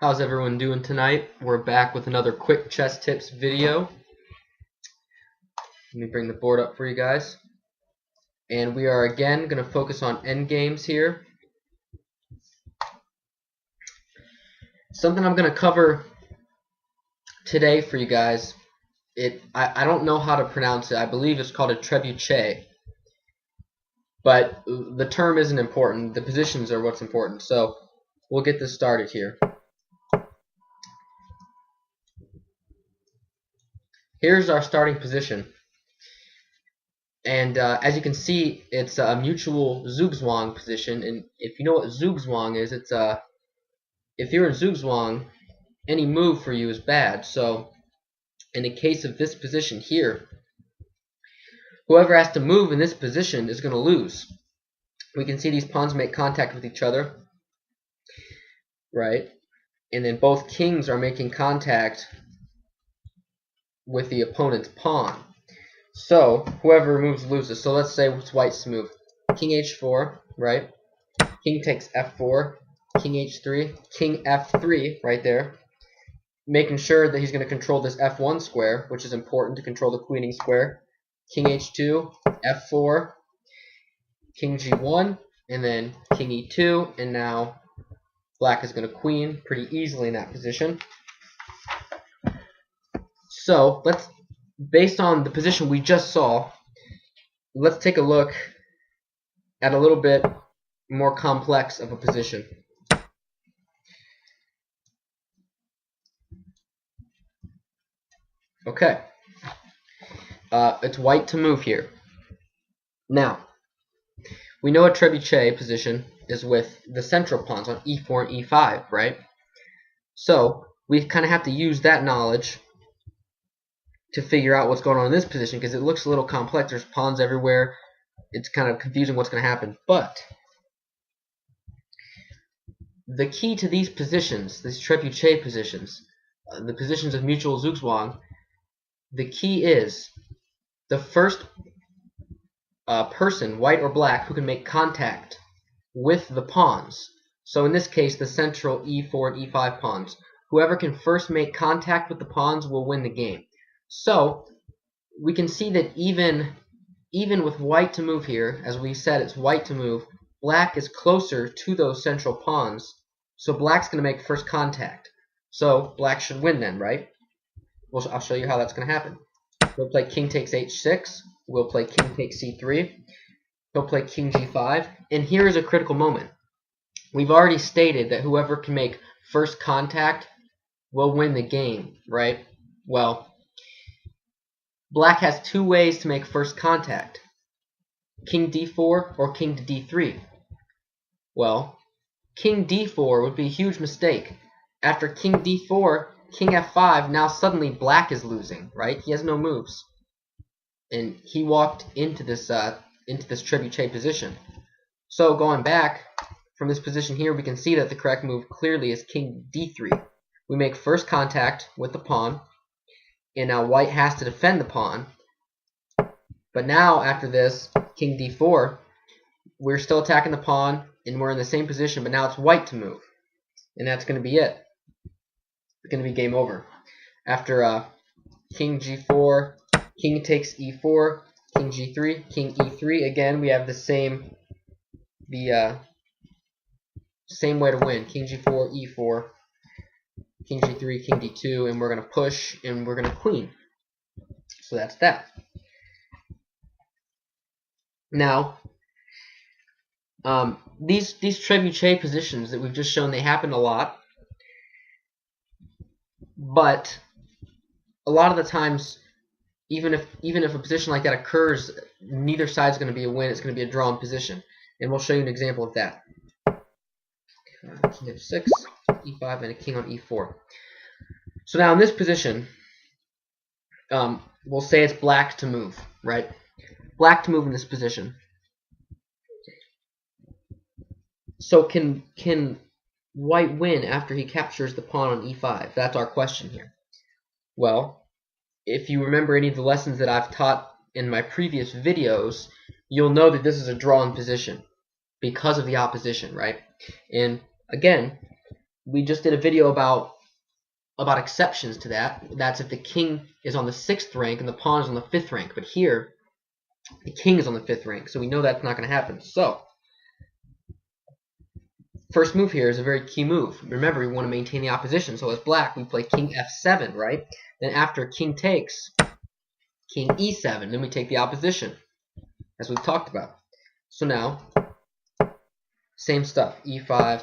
How's everyone doing tonight? We're back with another quick chess tips video. Let me bring the board up for you guys. And we are again going to focus on endgames here. Something I'm going to cover today for you guys, I don't know how to pronounce it. I believe it's called a trebuchet. But the term isn't important. The positions are what's important. So we'll get this started here. Here's our starting position. And as you can see, it's a mutual zugzwang position. And if you know what zugzwang is, it's if you're in zugzwang, any move for you is bad. So in the case of this position here, whoever has to move in this position is going to lose. We can see these pawns make contact with each other, right? And then both kings are making contact with the opponent's pawn. So whoever moves loses. So let's say it's white's move. King h4, right? King takes f4, king h3, king f3 right there. Making sure that he's going to control this f1 square, which is important to control the queening square. King h2, f4, king g1, and then king e2, and now black is going to queen pretty easily in that position. So based on the position we just saw, let's take a look at a little bit more complex of a position. Okay, it's white to move here. Now, we know a trebuchet position is with the central pawns on e4 and e5, right? So we kind of have to use that knowledge to figure out what's going on in this position, because it looks a little complex. There's pawns everywhere. It's kind of confusing what's going to happen. But the key to these positions, these trebuchet positions, the positions of mutual zugzwang, the key is the first person, white or black, who can make contact with the pawns. So in this case, the central e4 and e5 pawns. Whoever can first make contact with the pawns will win the game. So we can see that even with white to move here, as we said, it's white to move, black is closer to those central pawns, so black's going to make first contact. So black should win then, right? Well, I'll show you how that's going to happen. We'll play king takes h6. We'll play king takes c3. He'll play king g5. And here is a critical moment. We've already stated that whoever can make first contact will win the game, right? Well, black has two ways to make first contact. King d4 or king to d3. Well, king d4 would be a huge mistake. After king d4, king f5, now suddenly black is losing, right? He has no moves. And he walked into this trebuchet position. So going back from this position here, we can see that the correct move clearly is king d3. We make first contact with the pawn, and now white has to defend the pawn. But now after this, king d4, we're still attacking the pawn, and we're in the same position, but now it's white to move. And that's going to be it. It's going to be game over. After king g4, king takes e4, king g3, king e3. Again, we have the same way to win. King g4, e4, king g3, king d2, and we're going to push, and we're going to queen. So that's that. Now, these trebuchet positions that we've just shown, they happen a lot. But a lot of the times, even if a position like that occurs, neither side's going to be a win. It's going to be a drawn position, and we'll show you an example of that. King f6, e5, and a king on e4. So now in this position, we'll say it's black to move, right? Black to move in this position. So can white win after he captures the pawn on e5? That's our question here. Well, if you remember any of the lessons that I've taught in my previous videos, you'll know that this is a drawn position because of the opposition, right? And again, we just did a video about exceptions to that. That's if the king is on the 6th rank and the pawn is on the 5th rank. But here, the king is on the 5th rank, so we know that's not going to happen. So, first move here is a very key move. Remember, we want to maintain the opposition. So as black, we play king f7, right? Then after king takes, king e7. Then we take the opposition, as we've talked about. So now, same stuff. e5,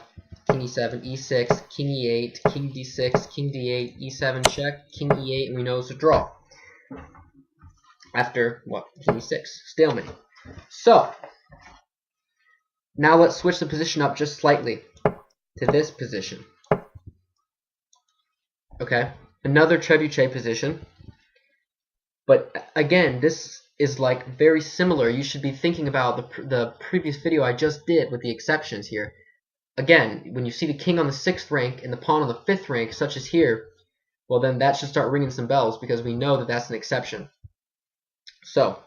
king e7, e6, king e8, king d6, king d8, e7 check, king e8, and we know it's a draw. After, what, king e6, stalemate. So, now let's switch the position up just slightly to this position. Okay, another Trebuchet position. But again, this is like very similar. You should be thinking about the previous video I just did with the exceptions here. Again, when you see the king on the 6th rank and the pawn on the 5th rank, such as here, well then that should start ringing some bells because we know that that's an exception. So,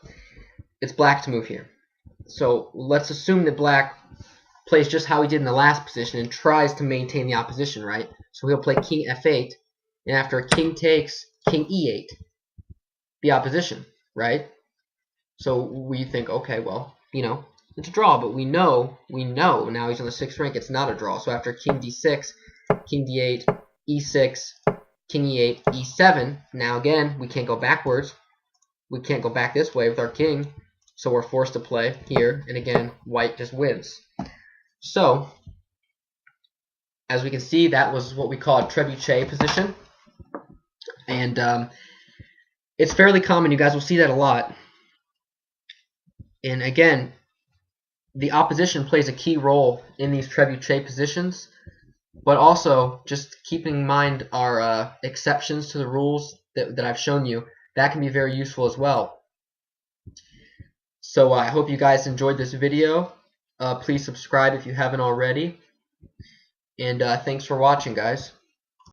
it's black to move here. So let's assume that black plays just how he did in the last position and tries to maintain the opposition, right? So he'll play king f8, and after king takes, king e8, the opposition, right? So we think, okay, well, you know, it's a draw, but we know now he's on the 6th rank, it's not a draw. So after king d6, king d8, e6, king e8, e7, now again, we can't go backwards. We can't go back this way with our king, so we're forced to play here, and again, white just wins. So, as we can see, that was what we call a Trebuchet position, and it's fairly common. You guys will see that a lot. And again, the opposition plays a key role in these Trebuchet positions, but also just keeping in mind our exceptions to the rules that I've shown you. That can be very useful as well. So I hope you guys enjoyed this video. Please subscribe if you haven't already. And thanks for watching, guys.